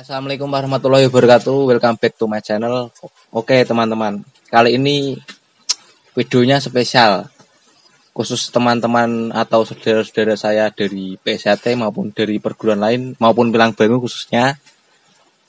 Assalamualaikum warahmatullahi wabarakatuh. Welcome back to my channel. Oke teman-teman, kali ini videonya spesial, khusus teman-teman atau saudara-saudara saya dari PSHT maupun dari perguruan lain maupun Pilang Bangu khususnya.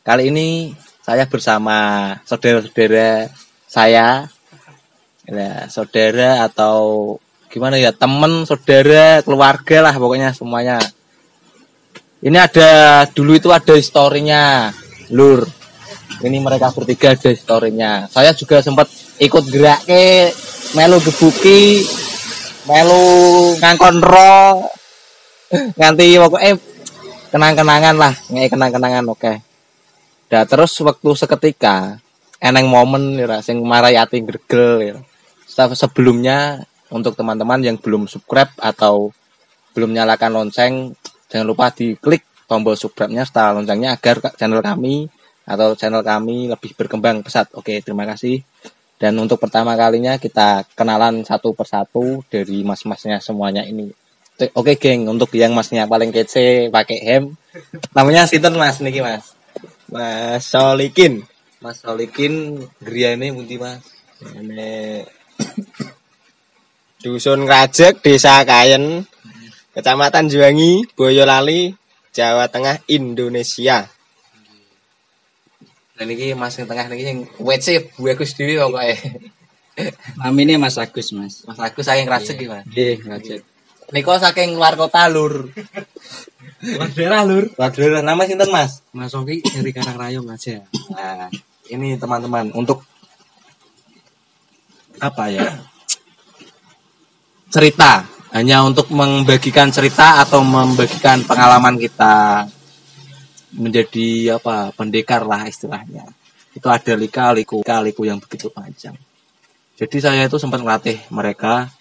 Kali ini saya bersama saudara-saudara saya, ya, saudara atau gimana ya, teman, saudara, keluarga lah pokoknya semuanya. Ini dulu itu ada historinya, lur. Ini mereka bertiga ada historinya. Saya juga sempat ikut gerak melu gebuki, melu ngangkon ro, nganti pokoknya kenang-kenangan lah, kenang-kenangan oke. Nah, terus waktu seketika eneng momen ya sing marai ati gregel ya. Sebelumnya untuk teman-teman yang belum subscribe atau belum nyalakan lonceng, jangan lupa diklik tombol subscribe-nya serta loncengnya agar channel kami lebih berkembang pesat. Oke, terima kasih. Dan untuk pertama kalinya kita kenalan satu persatu dari mas-masnya semuanya ini. Oke, geng, untuk yang masnya paling kece pakai hem. Namanya sinten Mas niki, Mas? Mas Solikin. Mas Solikin, griane pundi, Mas? Ini Dusun Rajek, Desa Kayen, Kecamatan Juwangi, Boyolali, Jawa Tengah, Indonesia. Dan ini Mas yang tengah niki sing WC Bu Agus dhewe pokoke. Namine Mas Agus, Mas. Mas Agus saking Rajek iki, Mas. Nggih, Rajek. Niko saking luar kota, Lur. Luar daerah, Lur. Luar daerah. Nama sinten, Mas? Mas Oki dari Karangrayong aja. Nah, ini teman-teman untuk apa ya? Cerita, hanya untuk membagikan cerita atau membagikan pengalaman kita menjadi apa, pendekar lah istilahnya. Itu ada liku yang begitu panjang. Jadi saya itu sempat melatih mereka,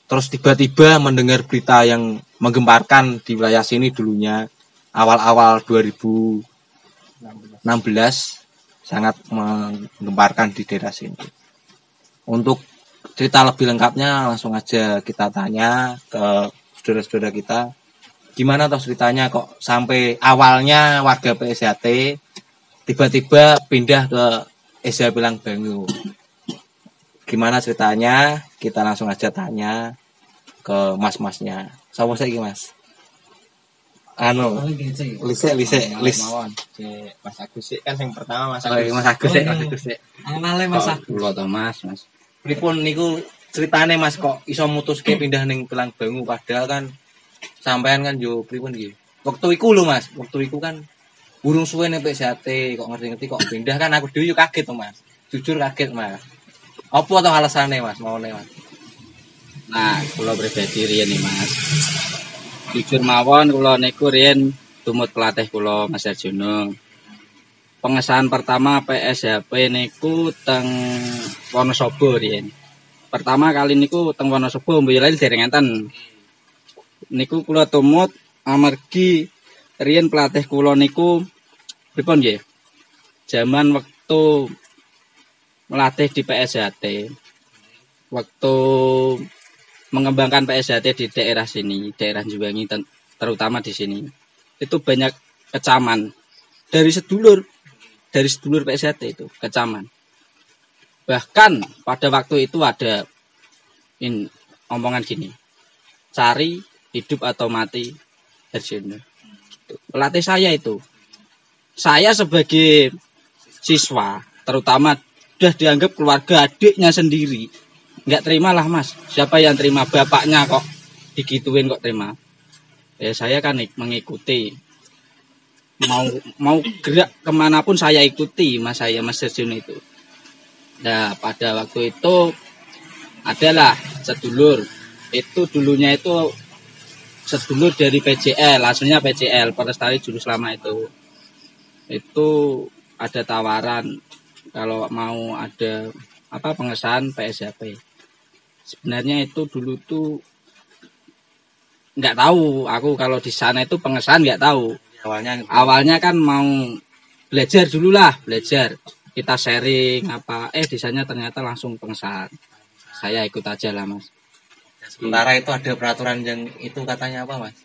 terus tiba-tiba mendengar berita yang menggemparkan di wilayah sini dulunya awal-awal 2016 sangat menggemparkan di daerah sini. Untuk cerita lebih lengkapnya langsung aja kita tanya ke saudara-saudara kita. Gimana toh ceritanya kok sampai awalnya warga PSHT tiba-tiba pindah ke SDA Pilang Bangu. Gimana ceritanya? Kita langsung aja tanya ke mas-masnya. Sama saya Mas. Lise. Mas Agus sih kan yang pertama Mas Agus. Mas Agus sih. Anale Mas Agus to Mas. Pripun niku ceritane Mas kok iso mutuske pindah ning Pilang Bangu padahal kan sampean kan yo pripun iki. Waktu iku lho Mas, waktu iku kan burung suwe ning PSHT kok ngerti-ngerti kok pindah kan aku dhewe yo kaget to Mas. Jujur kaget Mas. Apa to alasane Mas maune Mas? Nah, kula pribadi riyen nih Mas. Jujur mawon kula niku riyen tumut pelatih kula Mas Arjono. Pengesahan pertama PSHP niku teng Wonosobo riyen. Pertama kali niku teng Wonosobo Boyolali dereng enten. Niku kula tumut amargi riyen pelatih kula niku pripun nggih? Zaman wektu melatih di PSHT. Waktu mengembangkan PSHT di daerah sini, daerah Juwangi terutama di sini. Itu banyak kecaman dari sedulur PSHT itu, kecaman. Bahkan pada waktu itu ada omongan gini, cari hidup atau mati Arjono. Pelatih saya itu, saya sebagai siswa terutama sudah dianggap keluarga adiknya sendiri. Nggak terima lah Mas, siapa yang terima, bapaknya kok digituin kok terima. Ya saya kan mengikuti, mau gerak kemanapun saya ikuti Mas Arjono itu. Nah pada waktu itu adalah sedulur, itu dulunya itu sedulur dari PJL, aslinya PJL Polrestari Juru Selama itu ada tawaran kalau mau ada apa pengesahan PSHP. Sebenarnya itu dulu tuh nggak tahu, aku kalau di sana itu pengesahan nggak tahu. Awalnya kan mau belajar dulu lah, belajar kita sharing apa, di sana ternyata langsung pengesahan. Saya ikut aja lah mas. Sementara itu ada peraturan yang itu katanya apa mas?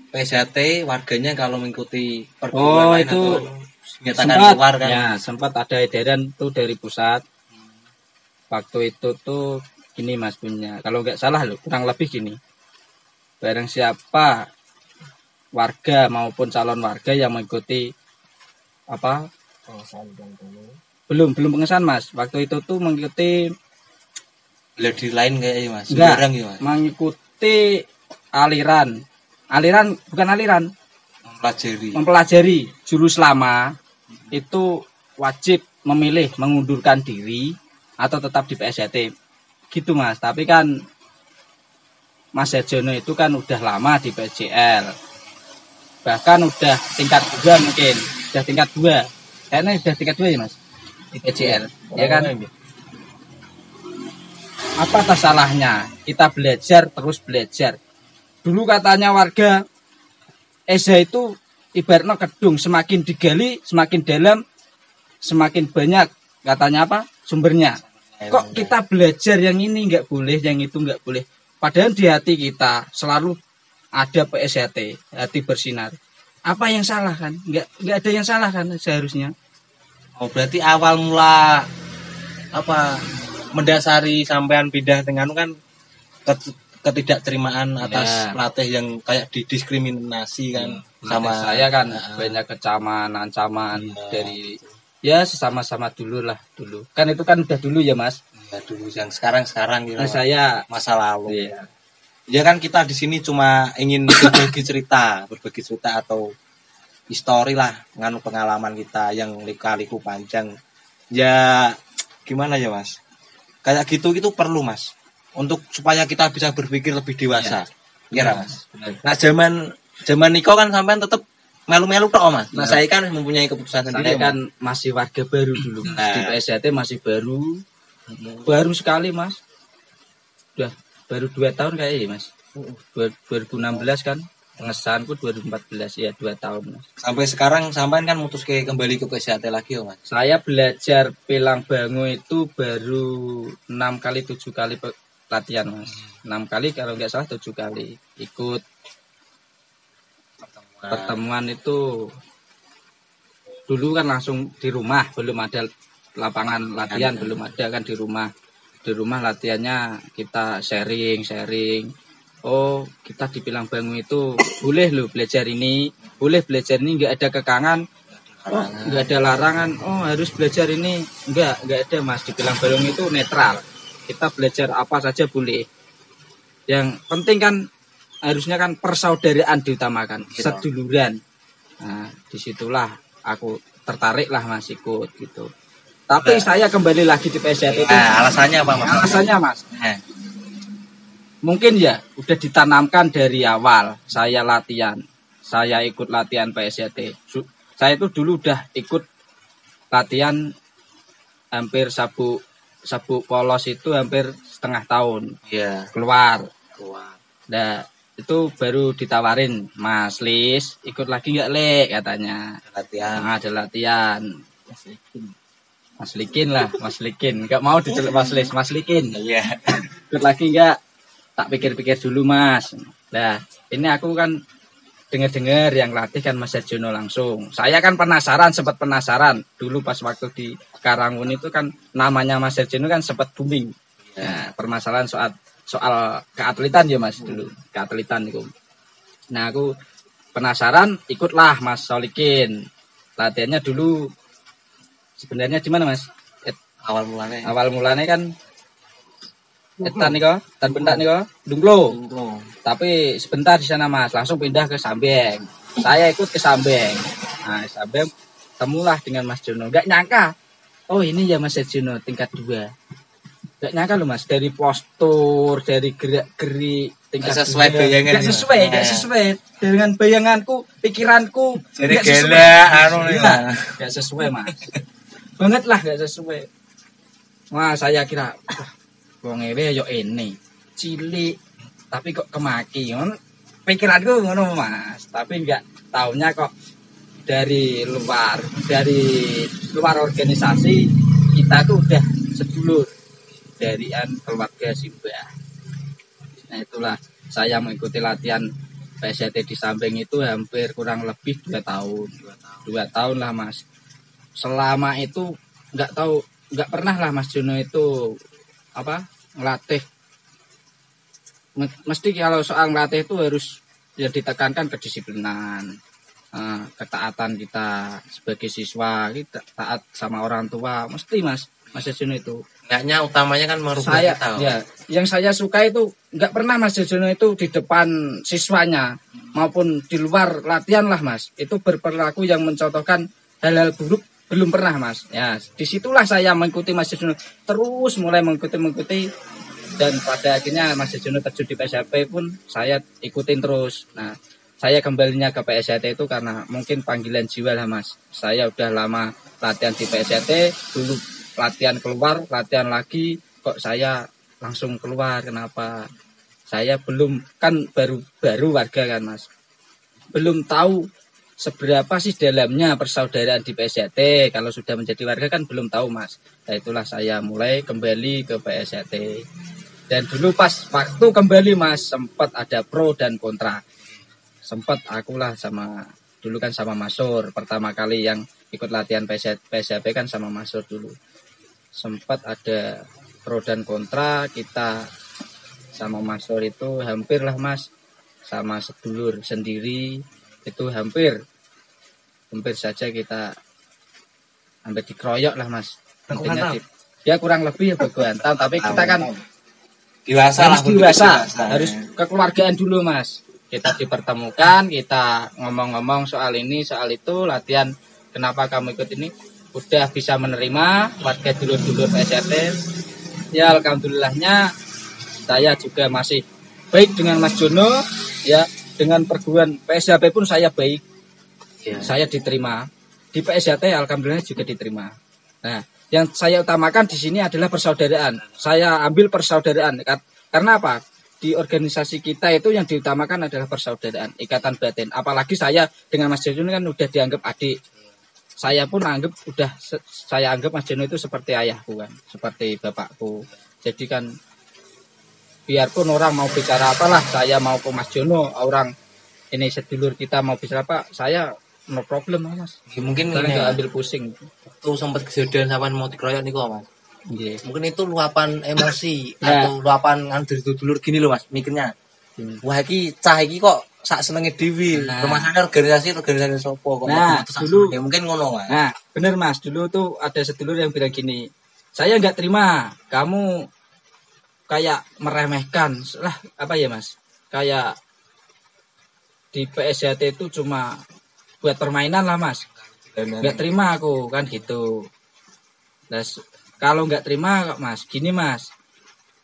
PSHT warganya kalau mengikuti perguruan lain itu atau menyatakan sempat keluar kan? ya sempat ada edaran tuh dari pusat. Waktu itu tuh gini mas punya, kalau nggak salah loh kurang lebih gini. Barang siapa warga maupun calon warga yang mengikuti apa? Belum pengesahan mas. Waktu itu tuh mengikuti Bela diri lain kayaknya mas. Enggak, Ya, mas. mengikuti aliran bukan aliran, mempelajari jurus lama itu wajib memilih mengundurkan diri atau tetap di PSHT gitu mas. Tapi kan Mas Herjono itu kan udah lama di PJL, bahkan udah tingkat 2 mungkin, udah tingkat 2 kayaknya udah tingkat 2 ya mas di PJL ya kan. Apa tak salahnya kita belajar terus belajar. Dulu katanya warga Eza itu ibaratnya kedung, semakin digali semakin dalam semakin banyak katanya apa sumbernya. Kok kita belajar yang ini nggak boleh, yang itu nggak boleh. Padahal di hati kita selalu ada PSHT, hati bersinar. Apa yang salah kan? Nggak ada yang salah kan seharusnya. Oh berarti awal mula apa mendasari sampean pindah dengan kan ketidakterimaan atas pelatih yang kayak didiskriminasi kan sama saya kan banyak kecaman ancaman dari ya sesama-sama dulu kan itu kan udah dulu ya mas ya dulu yang sekarang gitu nah, saya masa lalu ya kan kita di sini cuma ingin berbagi cerita atau histori lah nganu pengalaman kita yang liku panjang ya gimana ya mas kayak gitu perlu mas untuk supaya kita bisa berpikir lebih dewasa. Iya, mas. Nah, zaman Niko kan sampean tetap melu-melu tok, Mas. Nah, saya kan mempunyai keputusan sendiri. Saya kan masih warga baru dulu. Di PSHT masih baru. Baru sekali, Mas. Udah baru 2 tahun kayaknya, Mas. 2016 kan. Pengesahanku 2014 ya 2 tahun, Mas. Sampai sekarang sampean kan mutus kembali ke PSHT lagi, Mas. Saya belajar pilang bangu itu baru 6 kali 7 kali latihan mas, 6 kali kalau nggak salah 7 kali ikut pertemuan itu dulu kan langsung di rumah, belum ada lapangan latihan, belum ada kan di rumah latihannya kita sharing oh kita di Pilang Bangu itu boleh loh belajar ini nggak ada kekangan, oh nggak ada larangan, oh harus belajar ini nggak ada mas. Di Pilang Bangu itu netral, kita belajar apa saja boleh. Yang penting kan harusnya kan persaudaraan diutamakan, seduluran. Nah, disitulah aku tertarik lah mas ikut gitu. Tapi saya kembali lagi di PSHT itu. Alasannya apa mas? Alasannya mas, mungkin ya udah ditanamkan dari awal. Saya ikut latihan PSHT. Saya itu dulu udah ikut latihan hampir sabuk polos itu hampir setengah tahun. Iya. Keluar. Nah, itu baru ditawarin, Mas Lis, ikut lagi nggak Le katanya. Ada latihan. Mas Likin. Nggak mau diceluk Mas Lis, Mas Likin. Iya. Ikut lagi nggak? Tak pikir-pikir dulu, Mas. Nah, ini aku kan dengar yang latih kan Mas Herjono langsung. Saya kan sempat penasaran. Dulu pas waktu di Karangun itu kan namanya Mas Herjono kan sempat booming. Nah, permasalahan soal keatletan ya Mas dulu. Keatletan itu. Nah, aku penasaran, ikutlah Mas Solikin. Latihannya dulu sebenarnya di mana Mas? Awal mulanya kan Etan niko, tan bentak niko, Dunglo. Tapi sebentar di sana Mas, langsung pindah ke Sambeng. Saya ikut ke Sambeng. Nah, Sambeng temulah dengan Mas Jono. Gak nyangka. Oh, ini ya Mas Jono tingkat 2. Gak nyangka loh Mas, dari postur, dari gerak-gerik tingkat sesuai bayangan. Gak sesuai dengan bayanganku, pikiranku. Jadi gak sesuai Mas. banget lah gak sesuai. Wah saya kira wong ewe yo ini cilik tapi kok kemaki ngono. Pikiranku ngono Mas, tapi enggak taunya kok dari luar organisasi kita tuh udah sedulur dari keluarga Simbah. Nah itulah saya mengikuti latihan PSAT di samping itu hampir kurang lebih 2 tahun. 2 tahun lah Mas. Selama itu nggak pernah lah Mas Jono itu ngelatih. Mesti kalau soal ngelatih itu harus ya ditekankan kedisiplinan, ketaatan kita sebagai siswa, kita taat sama orang tua, mesti Mas Jono itu. Enggaknya utamanya kan merubah kita. Ya, yang saya suka itu nggak pernah Mas Jono itu di depan siswanya maupun di luar latihan lah Mas. Itu berperilaku yang mencontohkan hal-hal buruk belum pernah Mas. Ya, disitulah saya mengikuti Mas Jono terus mulai mengikuti dan pada akhirnya Mas Jono terjun di PSAP pun saya ikutin terus. Nah, saya kembalinya ke PSAT itu karena mungkin panggilan jiwa lah Mas. Saya udah lama latihan di PSAT, dulu latihan keluar, latihan lagi, kok saya langsung keluar. Kenapa? Saya belum, kan baru warga kan Mas. Belum tahu seberapa sih dalamnya persaudaraan di PSAT. Kalau sudah menjadi warga kan belum tahu Mas. Nah itulah saya mulai kembali ke PSAT. Dan dulu pas waktu kembali Mas, sempat ada pro dan kontra. Sempat akulah dulu kan sama Masur. Pertama kali yang ikut latihan PSAP kan sama Masur dulu. Sempat ada pro dan kontra, kita sama Masur itu hampir lah Mas, sama sedulur sendiri itu hampir saja kita hampir dikeroyok lah Mas. Intinya ya kurang lebih ya baku hantam, tapi kita kan dewasa, harus kekeluargaan dulu Mas. Kita dipertemukan, kita ngomong-ngomong soal ini, soal itu, latihan kenapa kamu ikut ini, udah bisa menerima warga dulur-dulur PSAT. Ya alhamdulillahnya saya juga masih baik dengan Mas Jono, ya dengan perguruan PSAP pun saya baik, ya. Saya diterima di PSAT, alhamdulillah juga diterima. Nah, yang saya utamakan di sini adalah persaudaraan. Saya ambil persaudaraan karena apa? Di organisasi kita itu yang diutamakan adalah persaudaraan, ikatan batin. Apalagi saya dengan Mas Jono kan udah dianggap adik. Saya pun saya anggap Mas Jono itu seperti ayahku kan, seperti bapakku. Jadi kan biarpun orang mau bicara apalah, saya mau ke Mas Jono, orang ini sedulur kita mau bicara apa, saya no problem Mas. Ya, mungkin ini nggak ambil pusing. Tuh sempat kejadian sampai mau dikeroyok nih kok Mas. Yeah. Mungkin itu luapan emosi atau luapan dari dulur gini loh Mas, mikirnya. Wah iki kok sak senenge dhewe. Permasalahan organisasi sopo kok. Nah, dulu ya mungkin ngono Mas. Nah, bener Mas, dulu tuh ada sedulur yang bilang gini, "Saya nggak terima, kamu kayak meremehkan." Lah, apa ya Mas? Kayak di PSAT itu cuma buat permainan lah Mas. Nggak terima aku kan gitu. Nah, kalau nggak terima Mas, gini Mas.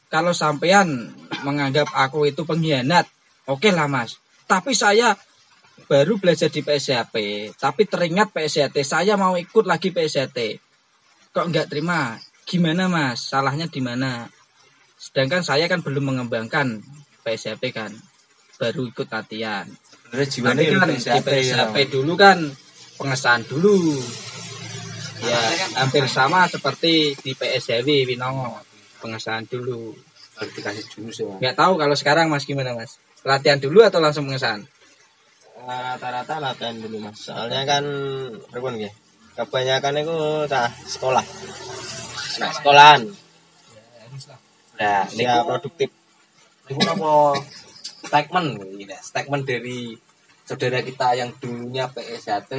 Kalau sampean menganggap aku itu pengkhianat, oke lah Mas. Tapi saya baru belajar di PSAP, tapi teringat PSAT, saya mau ikut lagi PSAT. Kok nggak terima? Gimana Mas? Salahnya di mana? Sedangkan saya kan belum mengembangkan PSAP kan, baru ikut latihan. Nanti kan di PSAP dulu kan pengesahan dulu. Ya, hampir sama seperti di PSW Winongo, pengesahan dulu. Dikasih dulu sih. Nggak tahu kalau sekarang Mas gimana Mas? Latihan dulu atau langsung pengesahan? Rata-rata latihan dulu Mas. Soalnya kan pripun nggih? Kebanyakan itu sekolah. Nah, sekolahan. Nah, niku produktif. Niku apa statement dari saudara kita yang dulunya PSAT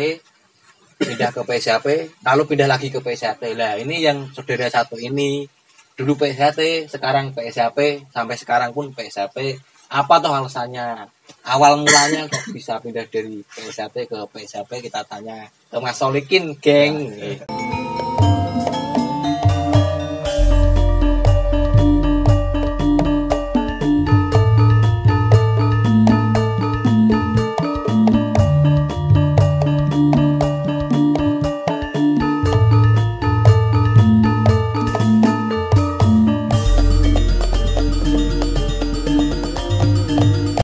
pindah ke PSAP, lalu pindah lagi ke PSAT. Lah, ini yang saudara satu ini dulu PSAT, sekarang PSAP, sampai sekarang pun PSAP. Apa toh alasannya? Awal mulanya kok bisa pindah dari PSAT ke PSAP, kita tanya ke Mas Solikin, geng.